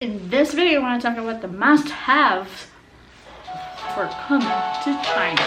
In this video, I want to talk about the must-haves for coming to China.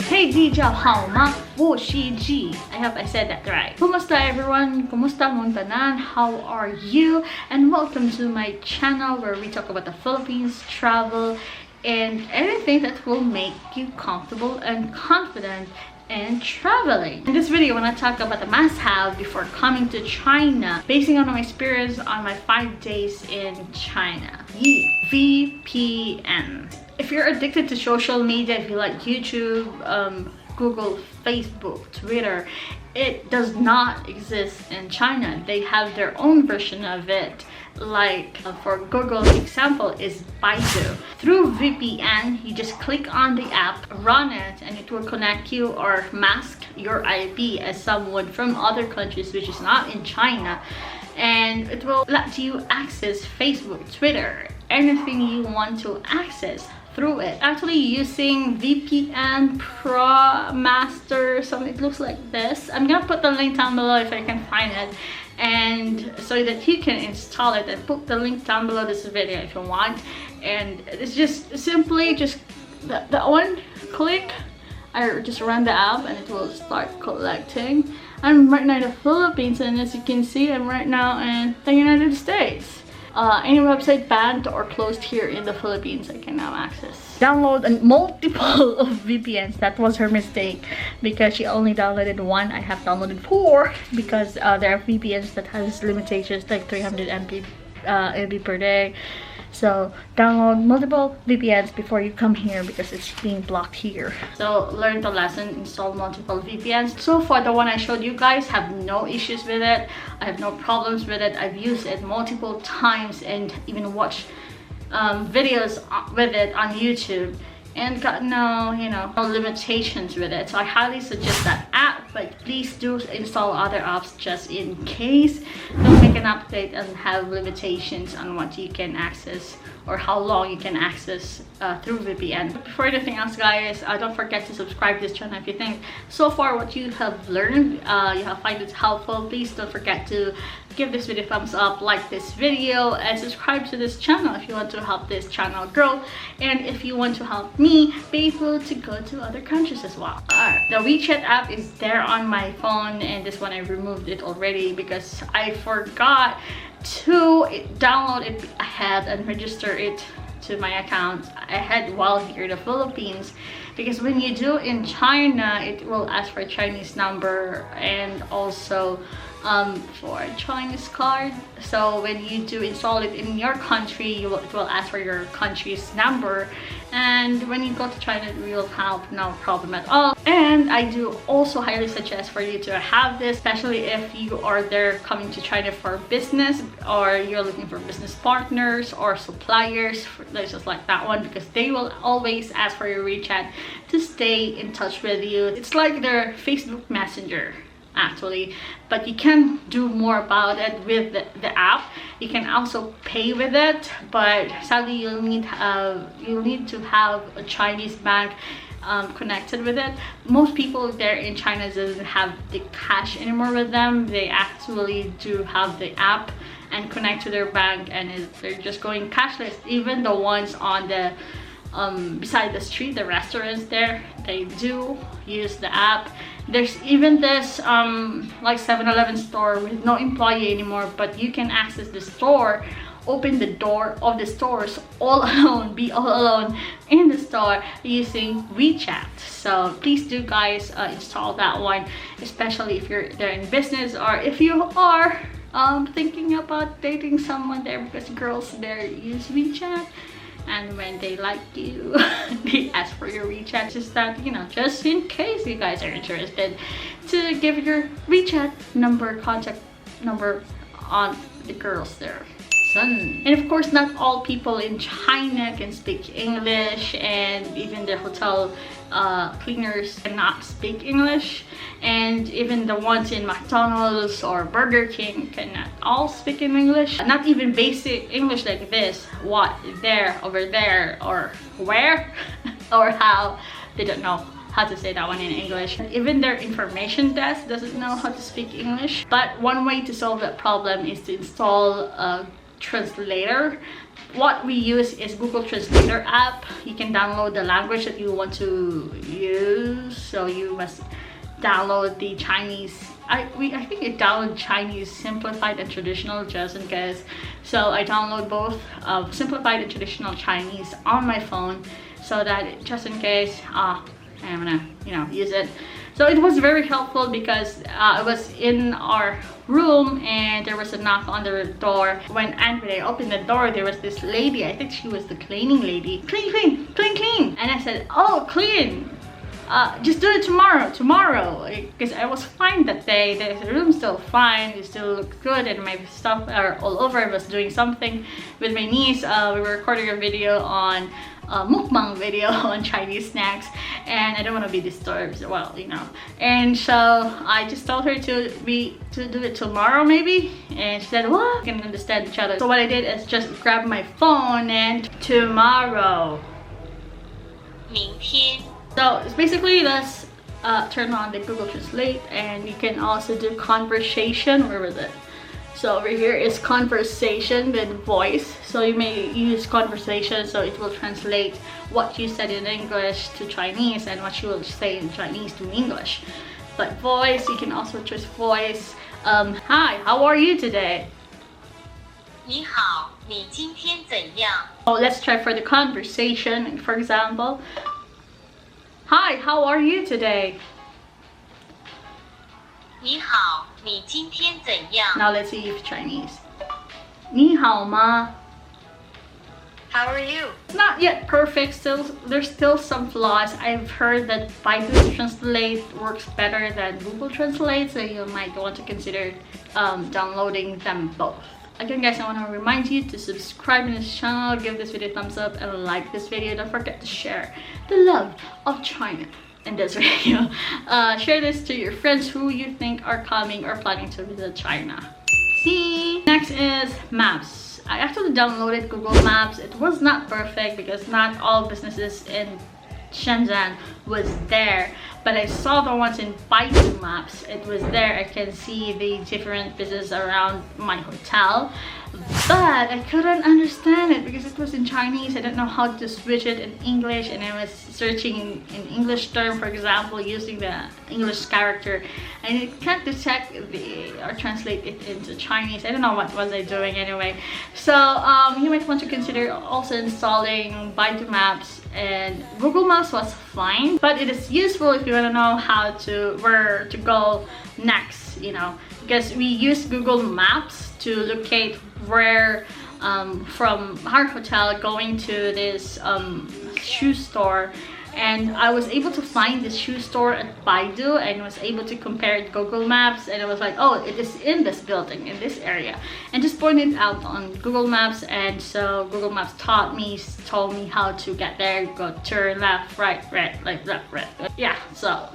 Hey, di jiao hao ma? Wo shi ji. I hope I said that right. Kumusta everyone? Kumusta Montanan? How are you? And welcome to my channel where we talk about the Philippines, travel, and anything that will make you comfortable and confident in traveling. In this video, I want to talk about the must-have before coming to China, basing on my experience on my 5 days in China. VPN. If you're addicted to social media, if you like YouTube, Google, Facebook, Twitter, it does not exist in China. They have their own version of it. Like for Google, example is Baidu. Through VPN, you just click on the app, run it, and it will connect you or mask your IP as someone from other countries which is not in China. And it will let you access Facebook, Twitter, anything you want to access through it. Actually using VPN Pro Master, something it looks like this. I'm gonna put the link down below if I can find it, and so that you can install it, and put the link down below this video if you want. And it's just simply just that one click, I just run the app and it will start collecting. I'm right now in the Philippines, and as you can see, I'm right now in the United States. Any website banned or closed here in the Philippines, I can now access. Download multiple of VPNs. That was her mistake because she only downloaded one. I have downloaded 4 because there are VPNs that has limitations like 300 MB per day. So download multiple VPNs before you come here because it's being blocked here. So learn the lesson, install multiple VPNs. So far, the one I showed you guys have no issues with it. I have no problems with it. I've used it multiple times and even watched videos with it on YouTube and got no limitations with it. So I highly suggest that app, but please do install other apps just in case. Don't make an update and have limitations on what you can access or how long you can access through VPN. But before anything else, guys, don't forget to subscribe to this channel if you think so far what you have learned you have find it helpful. Please don't forget to give this video a thumbs up, like this video, and subscribe to this channel if you want to help this channel grow, and if you want to help me be able to go to other countries as well. The WeChat app is there on my phone, and this one I removed it already because I forgot to download it ahead and register it to my account ahead while here in the Philippines, because when you do in China, it will ask for a Chinese number and also for a Chinese card. So when you do install it in your country, it will ask for your country's number, and when you go to China, it will have no problem at all. And I do also highly suggest for you to have this, especially if you are there coming to China for business, or you're looking for business partners or suppliers, just like that one, because they will always ask for your WeChat to stay in touch with you. It's like their Facebook Messenger actually, but you can do more about it with the app. You can also pay with it, but sadly you'll need to have a Chinese bank connected with it. Most people there in China doesn't have the cash anymore with them. They actually do have the app and connect to their bank, and they're just going cashless. Even the ones on the beside the street, the restaurants there, they do use the app. There's even this like 7-Eleven store with no employee anymore, but you can access the store, open the door of the stores all alone, be all alone in the store using WeChat. So please do, guys, install that one, especially if you're there in business, or if you are thinking about dating someone there, because girls there use WeChat. And when they like you, they ask for your WeChat. Just that, just in case you guys are interested, to give your WeChat number, contact number on the girls there. person. And of course, not all people in China can speak English, and even the hotel cleaners cannot speak English, and even the ones in McDonald's or Burger King cannot all speak in English. Not even basic English like this, what, there, over there, or where, or how. They don't know how to say that one in English. Even their information desk doesn't know how to speak English. But one way to solve that problem is to install a translator. What we use is Google Translator app. You can download the language that you want to use. So you must download the Chinese. I think it download Chinese simplified and traditional just in case. So I download both simplified and traditional Chinese on my phone, so that just in case I'm gonna use it. So it was very helpful because I was in our room and there was a knock on the door. When I opened the door, there was this lady. I think she was the cleaning lady. Clean, clean, clean, clean. And I said, oh, clean. Just do it tomorrow, because I was fine that day. The room's still fine, it still looked good, and my stuff are all over. I was doing something with my niece. We were recording a video on mukbang video on Chinese snacks, and I don't want to be disturbed, well, and so I just told her to do it tomorrow maybe, and she said, what? We can understand each other. So what I did is just grab my phone and tomorrow, 明天 so it's basically, let's turn on the Google Translate, and you can also do conversation. Where was it? So over here is conversation with voice. So you may use conversation, so it will translate what you said in English to Chinese and what you will say in Chinese to English. But voice, you can also choose voice. Hi, how are you today? 你好，你今天怎样？ Oh, let's try for the conversation. For example, hi, how are you today? 你好，你今天怎样？ Now let's see if Chinese. 你好吗? How are you? It's not yet perfect. There's still some flaws. I've heard that Baidu Translate works better than Google Translate, so you might want to consider downloading them both. Again, guys, I want to remind you to subscribe to this channel, give this video a thumbs up, and like this video. Don't forget to share the love of China in this video. Share this to your friends who you think are coming or planning to visit China. See? Next is maps. I actually downloaded Google Maps. It was not perfect because not all businesses in Shenzhen was there, but I saw the ones in Baidu Maps. It was there. I can see the different businesses around my hotel, but I couldn't understand it because it was in Chinese. I didn't know how to switch it in English, and I was searching in English term, for example, using the English character, and it can't detect or translate it into Chinese. I don't know what was I doing anyway. So you might want to consider also installing Baidu Maps, and Google Maps was fine, but it is useful if you want to know where to go next, because we use Google Maps to locate where from our hotel going to this shoe store, and I was able to find this shoe store at Baidu and was able to compare it to Google Maps, and it was like, oh, it is in this building, in this area, and just pointed out on Google Maps. And so Google Maps told me how to get there. Go turn left, right, like left, right. Yeah, so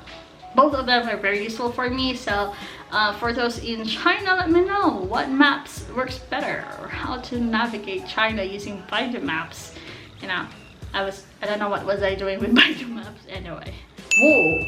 both of them are very useful for me. So for those in China, let me know what maps works better, or how to navigate China using Baidu Maps. I don't know what was I doing with Baidu Maps anyway. Whoa.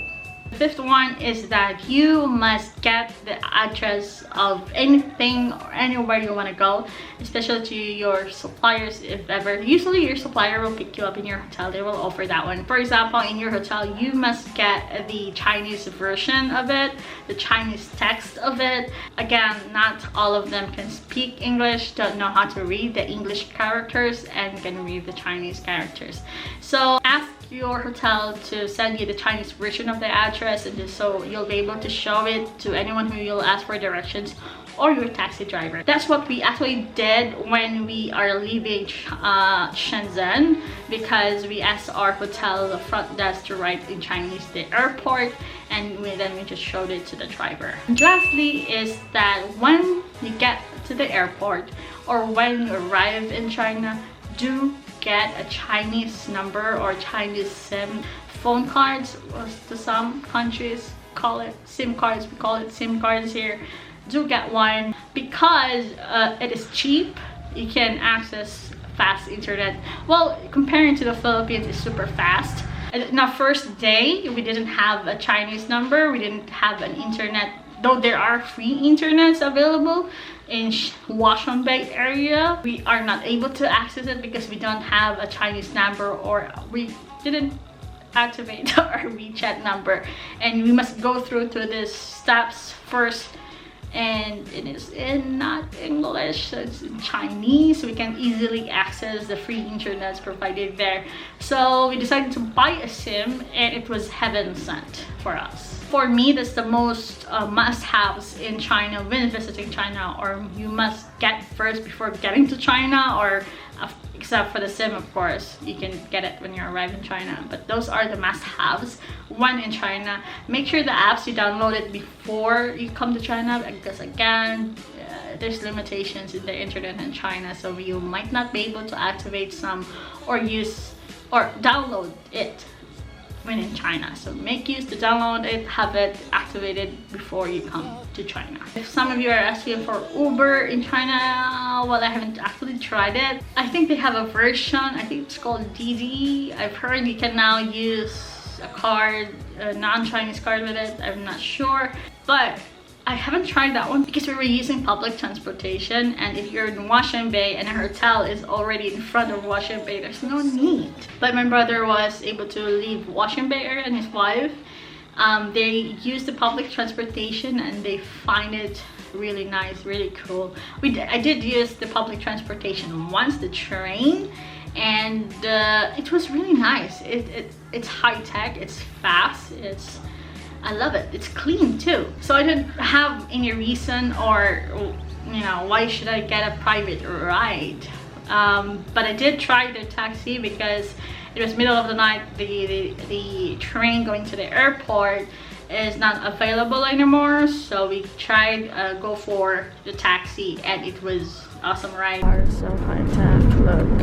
The fifth one is that you must get the address of anything or anywhere you want to go, especially to your suppliers if ever. Usually your supplier will pick you up in your hotel. They will offer that one. For example, in your hotel, you must get the Chinese version of it, the Chinese text of it. Again, not all of them can speak English, don't know how to read the English characters, and can read the Chinese characters. So ask your hotel to send you the Chinese version of the address, and just so you'll be able to show it to anyone who you'll ask for directions, or your taxi driver. That's what we actually did when we are leaving Shenzhen, because we asked our hotel the front desk to write in Chinese the airport, and then we just showed it to the driver. And lastly is that when you get to the airport, or when you arrive in China, do get a Chinese number or Chinese SIM. Phone cards, to some countries call it SIM cards, we call it SIM cards here. Do get one because it is cheap. You can access fast internet. Well, comparing to the Philippines, it's super fast. In our first day, we didn't have a Chinese number, we didn't have an internet, though there are free internets available in Washington Bay area. We are not able to access it because we don't have a Chinese number, or we didn't activate our WeChat number, and we must go through to these steps first, and it is in not English, so it's in Chinese, so we can easily access the free internet provided there. So we decided to buy a SIM, and it was heaven sent for us. For me, that's the most must-haves in China when visiting China, or you must get first before getting to China, or except for the SIM, of course, you can get it when you arrive in China. But those are the must-haves when in China. Make sure the apps you downloaded before you come to China, because again, there's limitations in the internet in China, so you might not be able to activate some or use or download it when in China. So make use to download it, have it activated before you come to China. If some of you are asking for Uber in China, well, I haven't actually tried it. I think they have a version, I think it's called Didi. I've heard you can now use a card, a non-Chinese card with it. I'm not sure, but I haven't tried that one because we were using public transportation, and if you're in Washington Bay and a hotel is already in front of Washington Bay, there's no need. But my brother was able to leave Washington Bay area, and his wife, they use the public transportation and they find it really nice, really cool. I did use the public transportation once, the train, and it was really nice. It's high-tech, it's fast, I love it. It's clean too. So I didn't have any reason, or you know, why should I get a private ride? But I did try the taxi because it was middle of the night. The train going to the airport is not available anymore, so we tried go for the taxi, and it was awesome ride. So high tech, look,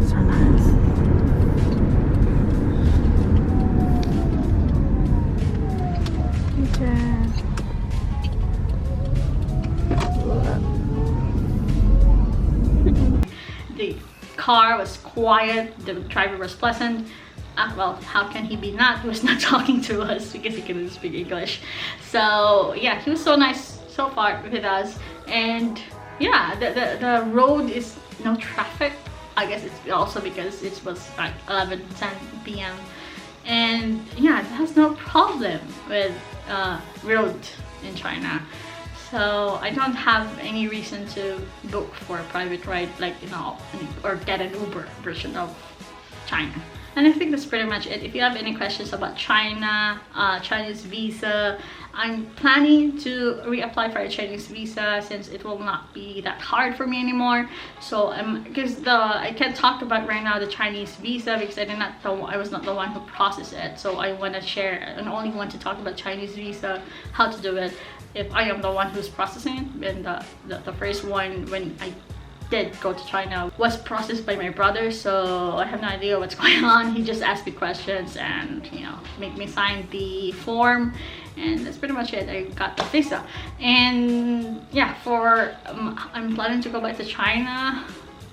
so nice. The car was quiet, the driver was pleasant. Well, how can he be not? He was not talking to us because he couldn't speak English. So yeah, he was so nice so far with us. And yeah, the road is no traffic. I guess it's also because it was like 11:10 p.m. and yeah, it has no problem with road in China. So I don't have any reason to book for a private ride, like, you know, or get an Uber version of China. And I think that's pretty much it. If you have any questions about China, Chinese visa, I'm planning to reapply for a Chinese visa since it will not be that hard for me anymore. So because I can't talk about right now the Chinese visa because I was not the one who processed it. So I want to share and only want to talk about Chinese visa, how to do it, if I am the one who's processing it. And the first one when I did go to China was processed by my brother, so I have no idea what's going on. He just asked me questions and, you know, make me sign the form, and that's pretty much it. I got the visa, and yeah, I'm planning to go back to China.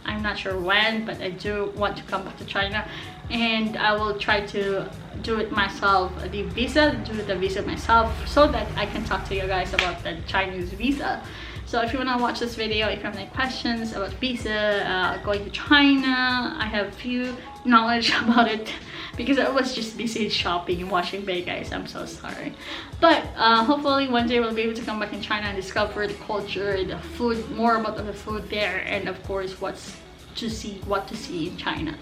I'm not sure when, but I do want to come back to China, and I will try to do it myself, do the visa myself, so that I can talk to you guys about the Chinese visa. So if you want to watch this video, if you have any questions about visa, going to China, I have few knowledge about it because I was just busy shopping in Washington Bay, guys. I'm so sorry. But hopefully one day we'll be able to come back in China and discover the culture, the food, more about the food there, and of course what to see in China.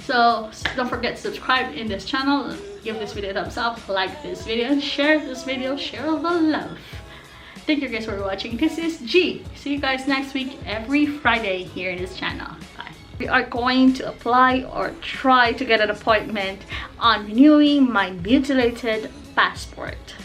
So don't forget to subscribe in this channel, give this video a thumbs up, like this video, and share this video. Share all the love. Thank you guys for watching. This is G. See you guys next week every Friday here in this channel. Bye. We are going to apply or try to get an appointment on renewing my mutilated passport.